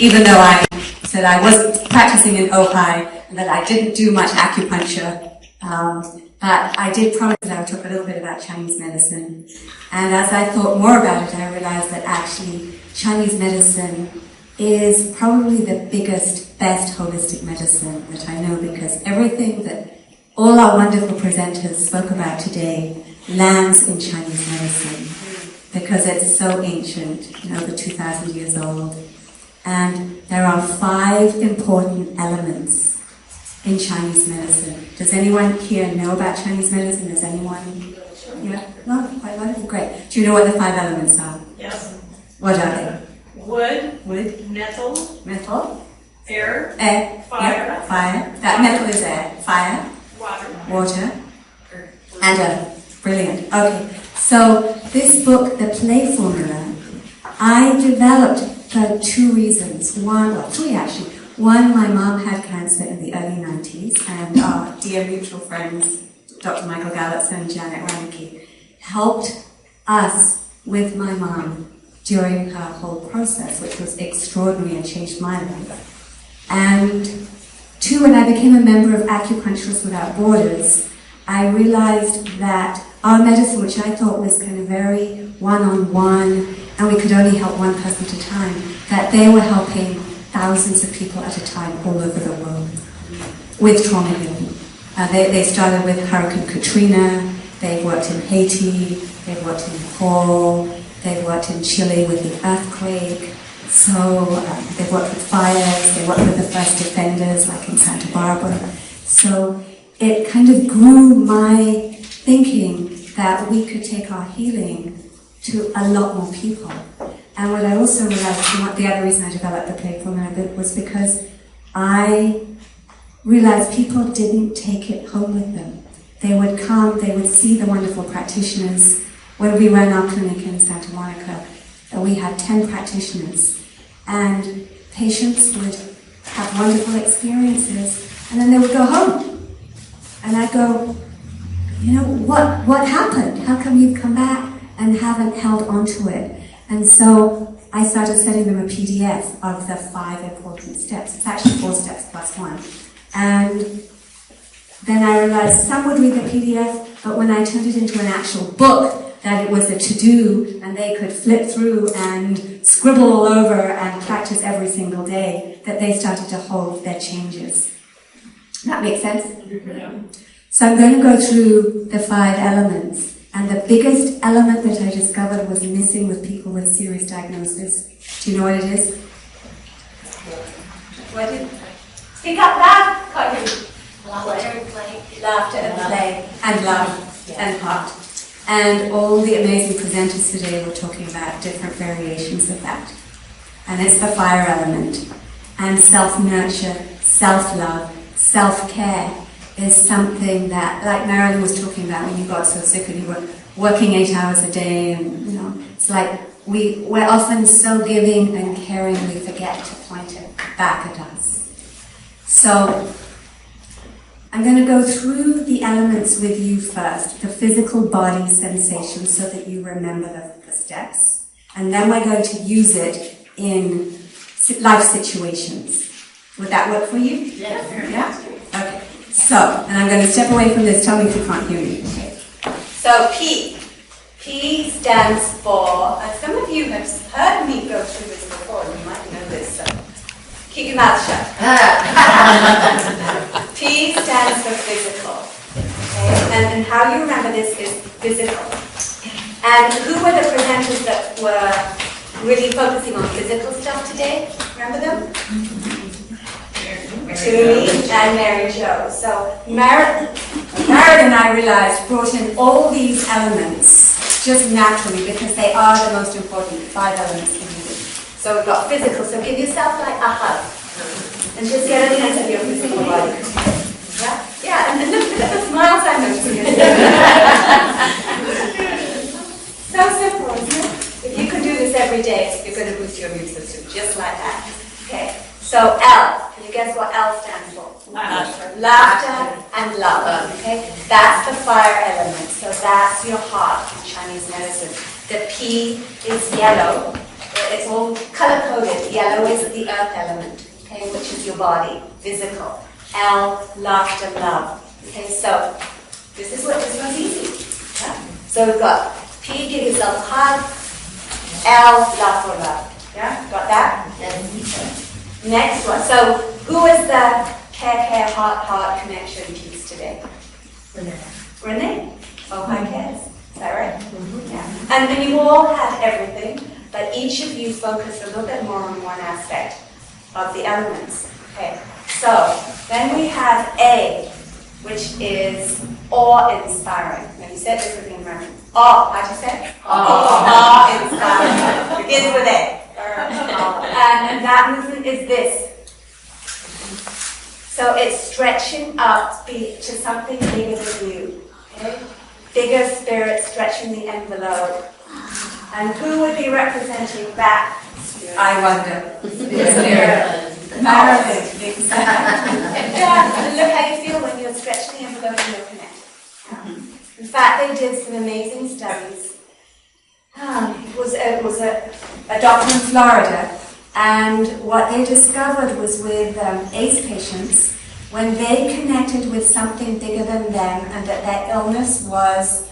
even though I said I was practicing in Ojai and that I didn't do much acupuncture. But I did promise that I would talk a little bit about Chinese medicine. And as I thought more about it, I realized that actually Chinese medicine is probably the biggest, best holistic medicine that I know, because everything that all our wonderful presenters spoke about today lands in Chinese medicine, because it's so ancient, over 2,000 years old. And there are 5 important elements in Chinese medicine. Does anyone here know about Chinese medicine? Does anyone? Yeah? No? Quite a lot of you? Great. Do you know what the 5 elements are? Yes. What are they? Wood. Wood. Metal. Metal. Air. Air. Fire. Yep. Fire. That metal is air. Fire. Water. Water. And earth. Brilliant. Okay. So this book, The Play Formula, I developed for 2 reasons. 3 actually. One, my mom had cancer in the early 90s, and our dear mutual friends, Dr. Michael Gallitz and Janet Lange, helped us with my mom during her whole process, which was extraordinary and changed my life. And 2, when I became a member of Acupuncturists Without Borders, I realized that our medicine, which I thought was kind of very one-on-one, and we could only help one person at a time, that they were helping thousands of people at a time all over the world with trauma healing. They started with Hurricane Katrina, they've worked in Haiti, they've worked in Nepal, they've worked in Chile with the earthquake, so they've worked with fires, they worked with the first defenders like in Santa Barbara. So it kind of grew my thinking that we could take our healing to a lot more people. And what I also realized, and the other reason I developed the Play Formula was because I realized people didn't take it home with them. They would come, they would see the wonderful practitioners. When we ran our clinic in Santa Monica, we had 10 practitioners, and patients would have wonderful experiences, and then they would go home. And I'd go, what happened? How come you've come back and haven't held onto it? And so I started sending them a PDF of the 5 important steps. It's actually 4 steps plus 1. And then I realized some would read the PDF, but when I turned it into an actual book, that it was a to-do, and they could flip through and scribble all over and practice every single day, that they started to hold their changes. That makes sense? Yeah. So I'm going to go through the 5 elements. And the biggest element that I discovered was missing with people with serious diagnoses. Do you know what it is? What is it? Speak up loud! Laughter and play. Laughter and play. And love and heart. And all the amazing presenters today were talking about different variations of that. And it's the fire element. And self-nurture, self-love, self-care is something that, like Marilyn was talking about when you got so sick and you were working 8 hours a day, and it's like we're often so giving and caring we forget to point it back at us. So I'm going to go through the elements with you first, the physical body sensation, so that you remember the steps, and then we're going to use it in life situations. Would that work for you? Yeah? Okay. So, and I'm going to step away from this. Tell me if you can't hear me. Okay. So, P. P stands for, some of you have heard me go through this before, and you might know this, so keep your mouth shut. P stands for physical. Okay? And how you remember this is physical. And who were the presenters that were really focusing on physical stuff today? Remember them? Tumi and Mary Jo. So Mary and I realized brought in all these elements just naturally because they are the most important 5 elements in you. So we've got physical. So give yourself like a hug and just get a sense of your physical body. Yeah. And look at the smiles I'm noticing. So simple, isn't it? If you can do this every day, you're going to boost your immune system just like that. Okay. So L. Can you guess what L stands for? Laughter and love. Okay? That's the fire element. So that's your heart in Chinese medicine. The P is yellow. it's all color-coded. Yellow is the earth element, okay, which is your body, physical. L, laughter, love. Okay, so this one's easy. Yeah? So we've got P, give yourself a hug. L, love for love. Yeah, got that? Yes. Next one. So who is the care, heart connection piece today? Renee. Ojai cares. Is that right? Mm-hmm. Yeah. And then you all had everything, but each of you focused a little bit more on one aspect of the elements. Okay. So then we have A, which is awe-inspiring. Now you said this with the environment. Awe, how'd you say? Awe-inspiring. Begins with A. And that movement is this. So it's stretching up to something bigger than you. Okay? Bigger spirit stretching the envelope. And who would be representing that? I wonder. Spirit. Marilyn, exactly. Yeah, and look how you feel when you're stretching the envelope and you're connected. In fact, they did some amazing studies. It was a doctor in Florida, and what they discovered was with AIDS patients, when they connected with something bigger than them, and that their illness was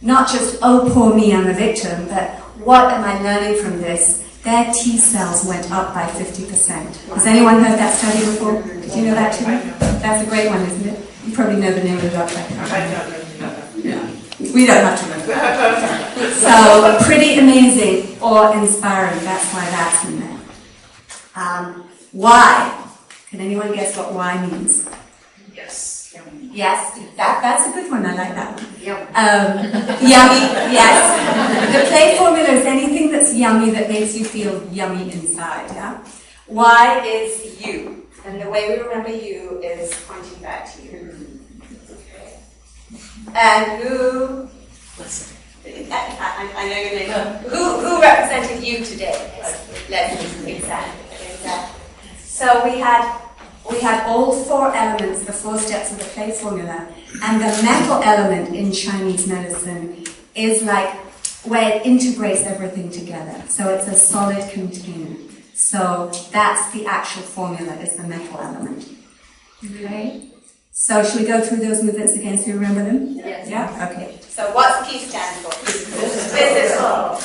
not just, oh, poor me, I'm a victim, but what am I learning from this? Their T cells went up by 50%. Has anyone heard that study before? Did you know that too? That's a great one, isn't it? You probably know the name of the doctor. Yeah. We don't have to remember. So, pretty amazing or inspiring. That's why that's in there. Why? Can anyone guess what why means? Yes. Yes, that's a good one. I like that one. Yummy, yes. The play formula is anything that's yummy that makes you feel yummy inside. Yeah. Y is you, and the way we remember you is pointing back to you. Okay. And who? I know your name. Who represented you today? Leslie. Exactly. So we had all four elements, the four steps of the play formula, and the metal element in Chinese medicine is like where it integrates everything together. So it's a solid container. So that's the actual formula, is the metal element. Okay? So should we go through those movements again so you remember them? Yes. Yeah? Okay. So what's P stand for? Physical.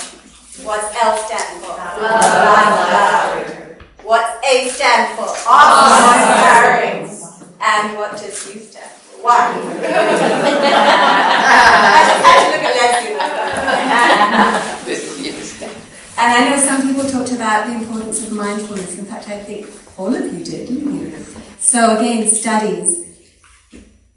What's L stand for? What's A stand for? Awe-inspiring. And what does U stand for? Why? I just had to look at Leslie. And I know some people talked about the importance of mindfulness. In fact, I think all of you did, didn't you? So again, studies.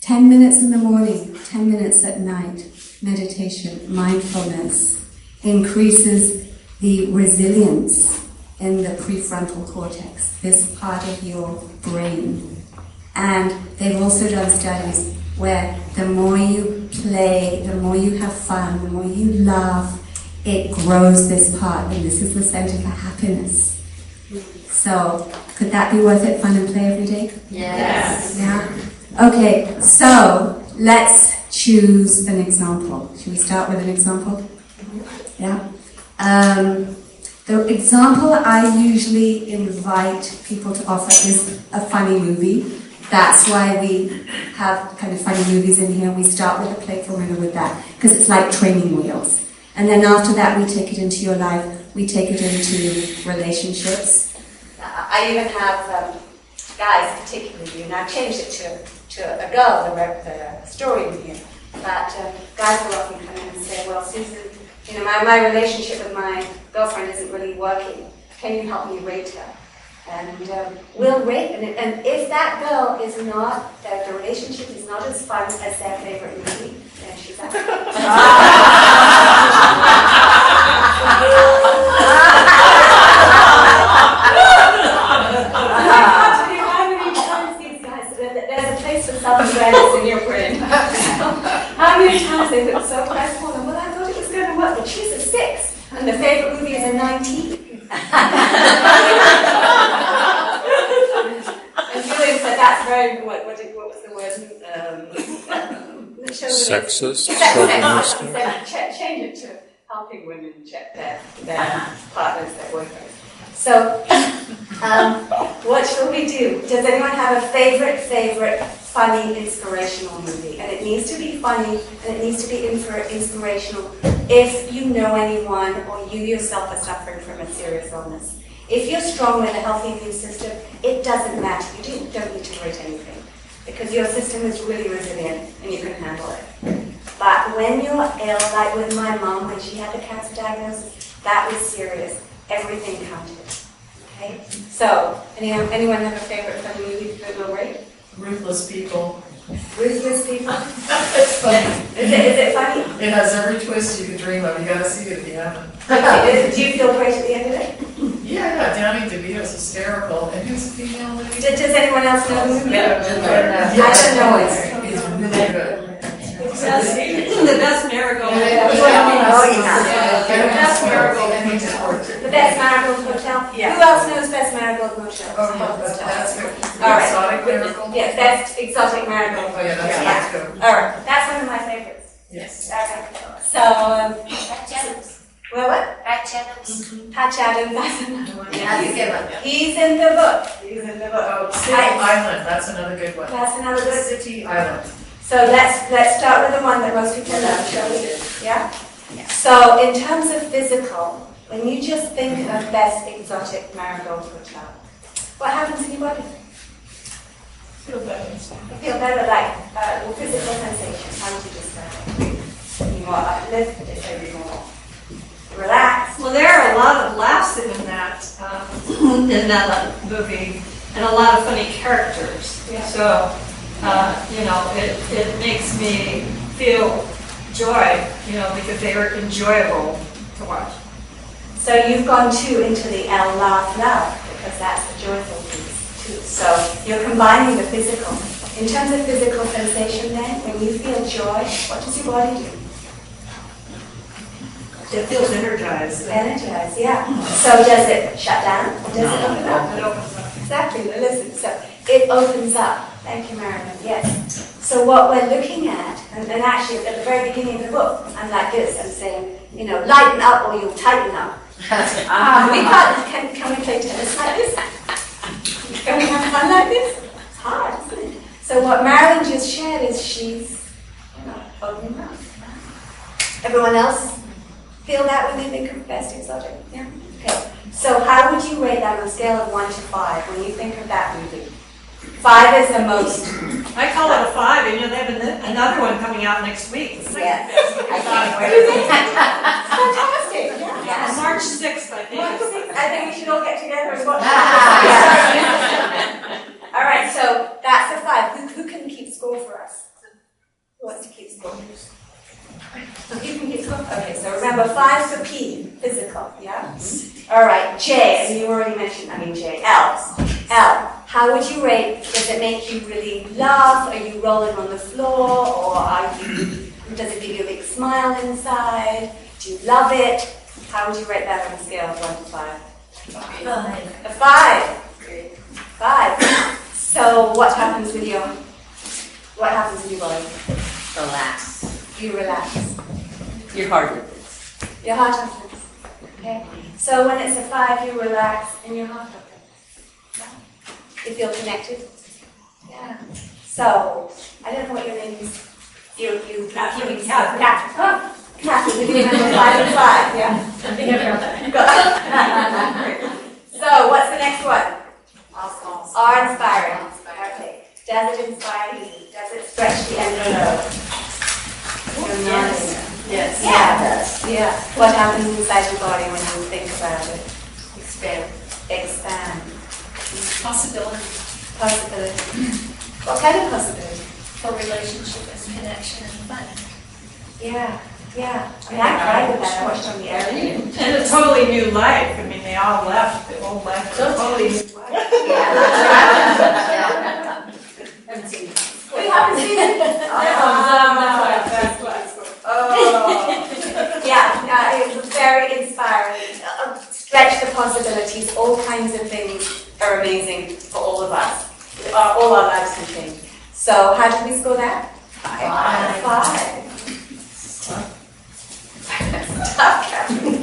10 minutes in the morning, 10 minutes at night. Meditation, mindfulness increases the resilience in the prefrontal cortex, this part of your brain. And they've also done studies where the more you play, the more you have fun, the more you laugh, it grows this part, and this is the center for happiness. So, could that be worth it, fun and play every day? Yes. Yeah? Okay, so let's choose an example. Should we start with an example? Yeah? The example I usually invite people to offer is a funny movie. That's why we have kind of funny movies in here. We start with a play formula with that, because it's like training wheels. And then after that, we take it into your life. We take it into relationships. I even have guys, particularly, and I've changed it to a girl, the story in here. But guys will often come in and say, well, Susan, you know, my relationship with my girlfriend isn't really working. Can you help me rate her? And we'll rate, and if that girl is not, that the relationship is not as fun as their favorite movie, then she's out. How many times these guys, there's a place for self-awareness in your brain. How many times they look so crestfallen? Well, I thought it was going to work, but she's a 6, and the favorite movie is a 19. And Julian said that's very, what was the word? Sexist, chauvinistic. Change it to helping women check their partners, their boyfriends. So, what shall we do? Does anyone have a favorite funny, inspirational movie? And it needs to be funny, and it needs to be inspirational if you know anyone or you yourself are suffering from a serious illness. If you're strong with a healthy immune system, it doesn't matter. You don't need to rate anything because your system is really resilient and you can handle it. But when you're ill, like with my mom, when she had the cancer diagnosis, that was serious. Everything counted. Okay? So, anyone have a favorite funny movie that will rate? Ruthless People. Ruthless People? It's funny. Is it funny? It has every twist you could dream of. You gotta see it if you haven't. Do you feel great at the end of it? Yeah, Danny DeVito's hysterical. And who's the female lady? Does anyone else know the movie? Yeah. I don't know it. It's really good. The best marigold. Oh, yeah. The best marigold. The Best Marigold Hotel? Yeah. Who else knows Best Marigold Motel? Oh, yeah, that's good. All right. Exotic Miracle? Yeah, Best Exotic Marigold. Oh, yeah, that's good. All right, that's one of my favorites. Yes. Okay. So, Patch Adams. well, what? Patch Adams. Patch Adams, that's another one. That's a good one. He's in the book. He's in the book. Oh, City Island, that's another good one. That's another good. City Island. So let's start with the one that most people know, shall we? Yeah? So in terms of physical, when you just think of Best Exotic Marigold Hotel, what happens in your body? Feel better. You feel better, like physical sensation. How would you describe it? You more uplifted, maybe more relaxed. Well, there are a lot of laughs in that movie, and a lot of funny characters. Yeah. So, it makes me feel joy, because they are enjoyable to watch. So you've gone too into the L laugh loud, because that's the joyful piece too. So you're combining the physical. In terms of physical sensation then, when you feel joy, what does your body do? It feels energized. Energize, yeah. So does it shut down? Or does it open up? It opens up. Exactly, listen. So it opens up. Thank you, Marilyn. Yes. So what we're looking at, and actually at the very beginning of the book, I'm like this, I'm saying, lighten up or you'll tighten up. Can we play tennis like this? Can we have fun like this? It's hard, isn't it? So what Marilyn just shared is she's opening up. Everyone else feel that when they think of Best Exotic? Yeah? Okay. So how would you rate that on a scale of 1 to 5 when you think of that movie? 5 is the most. I call it a 5, and they have another one coming out next week. Yes. I thought fantastic. Yeah. March 6th, I think. I think we should all get together and watch All right, so that's a 5. Who can keep score for us? Who wants to keep score? You can keep score? Okay, so remember 5 for P, physical, yeah? All right, J, and you already mentioned, J, L. L, how would you rate? Does it make you really laugh? Are you rolling on the floor? Or does it give you a big smile inside? Do you love it? How would you rate that on a scale of 1 to 5? 5. A 5. 5. So what happens with your body? Relax. You relax. Your heart opens. Your heart opens. Okay. So when it's a 5, you relax and your heart opens. You feel connected? Yeah. So I don't know what your name is. Catherine. Oh, Catherine. You can remember 5 and 5. Yeah. I think I got that. So what's the next one? Are inspiring. Okay. Does it inspire you? Does it stretch the envelope? Yes. Yeah, it does. Yeah. What happens inside your body when you think about it? Expand. Possibility What kind of possibility? for relationship and connection and fun. Yeah. I cried with that. I watched on the air. And a totally new life. They all left. The old life. Totally new life. Haven't seen it. We haven't seen it. Yeah, it was very inspiring. Stretch the possibilities. All kinds of things are amazing for all of us. All our lives can change. So, how did we score that? 5. Tough, Catherine.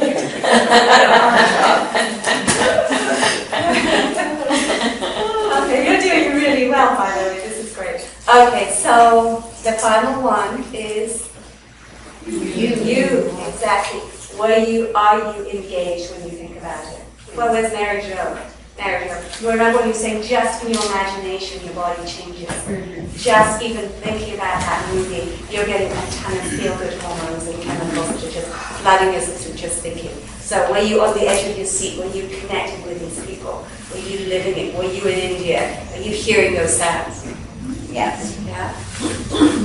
Okay, you're doing really well, by the way. This is great. Okay, so the final one is you. Exactly. Are you engaged when you think about it? Well, there's Mary Jo. Remember when you say just in your imagination, your body changes. Just even thinking about that movie, you're getting a ton of feel-good hormones and chemicals that are just flooding your system just thinking. So were you on the edge of your seat? Were you connected with these people? Were you living it? Were you in India? Are you hearing those sounds? Yes. Yeah.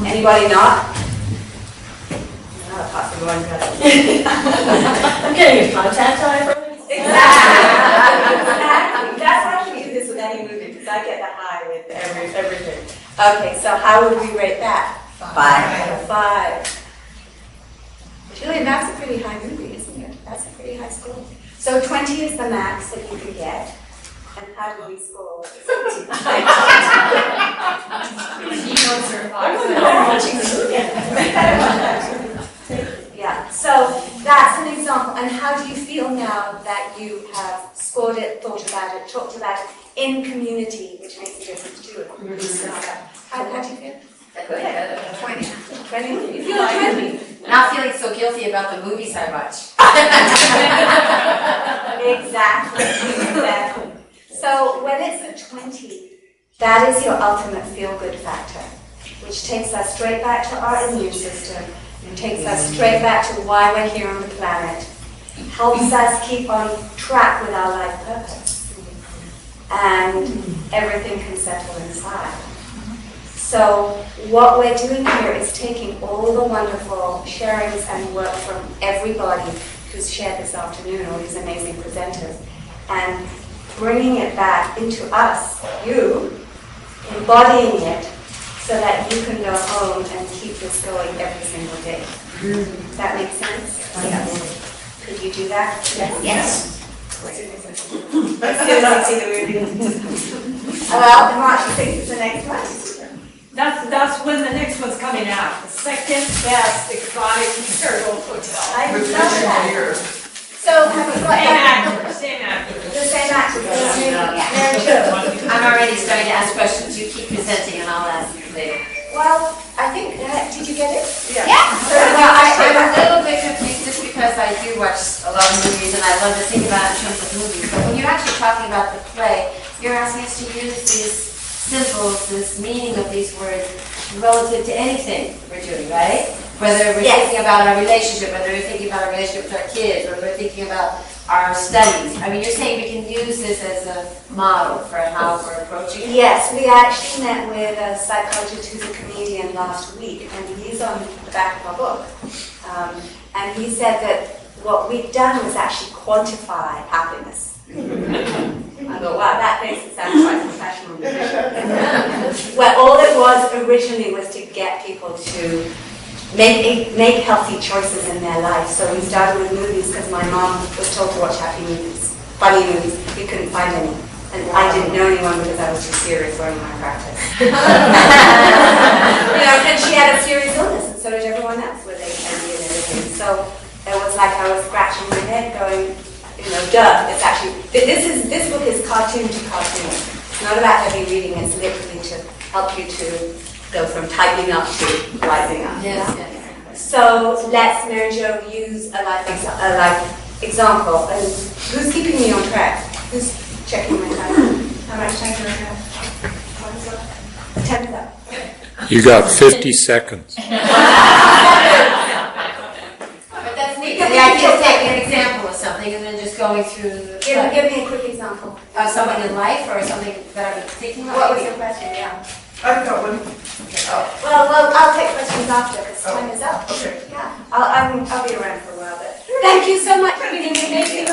Anybody not? No, apart from one person. I'm getting a contact eye from it. Exactly. That's why I can do this with any movie, because I get the high with everything. Okay, so how would we rate that? 5. Julian, that's a pretty high movie, isn't it? That's a pretty high score. So 20 is the max that you can get. And how do we score? Yeah, so that's an example. And how do you feel now that you have scored it, thought about it, talked about it in community, which makes a difference too? How do you feel? Good. 20. 20? You feel like 20? Not feeling so guilty about the movies I watch. Exactly. So when it's a 20, that is your ultimate feel-good factor, which takes us straight back to our immune system, and takes us straight back to why we're here on the planet, helps us keep on track with our life purpose, and everything can settle inside. So what we're doing here is taking all the wonderful sharings and work from everybody who's shared this afternoon, all these amazing presenters, and bringing it back into us, you, embodying it, so that you can go home and keep this going every single day. Does that make sense? Yes. Could you do that? Yes. As soon as I see the movie. Well, March 6th is the next one. That's when the next one's coming out. The second best exotic marital hotel. I love that. So have you got Same actor. the same actor? I'm already starting to ask questions. You keep presenting and I'll ask later. Well, I think, did you get it? Yeah. Well, I'm a little bit confused just because I do watch a lot of movies and I love to think about it in terms of movies. But when you're actually talking about the play, you're asking us to use these symbols, this meaning of these words relative to anything we're doing, right? Whether we're thinking about our relationship, whether we're thinking about our relationship with our kids, whether we're thinking about our studies. I mean, you're saying we can use this as a model for how we're approaching it? Yes, we actually met with a psychologist who's a comedian last week, and he's on the back of our book. And he said that what we've done was actually quantify happiness. I thought, wow, that makes it sound quite professional. Well, all it was originally was to get people to make healthy choices in their life. So we started with movies because my mom was told to watch happy movies, funny movies. We couldn't find any. And I didn't know anyone because I was too serious running my practice. And she had a serious illness, and so did everyone else with HIV and everything. So it was like I was scratching my head going, duh, it's actually, this book is cartoon to cartoon. It's not about heavy reading, it's literally to help you to go from tightening up to rising up. Yes. So let's, Mary Jo, use a life example. And who's keeping me on track? Who's checking my time? How much time do I have? 10 up. You got 50 seconds. But that's neat. The idea is taking an example of something and then just going through the Give me a quick example. of something in life or something that I'm thinking about. What was your question? Yeah. I've got one. Well, I'll take questions after because time is up. Okay. Yeah. I'll be around for a while, but thank you so much for being here.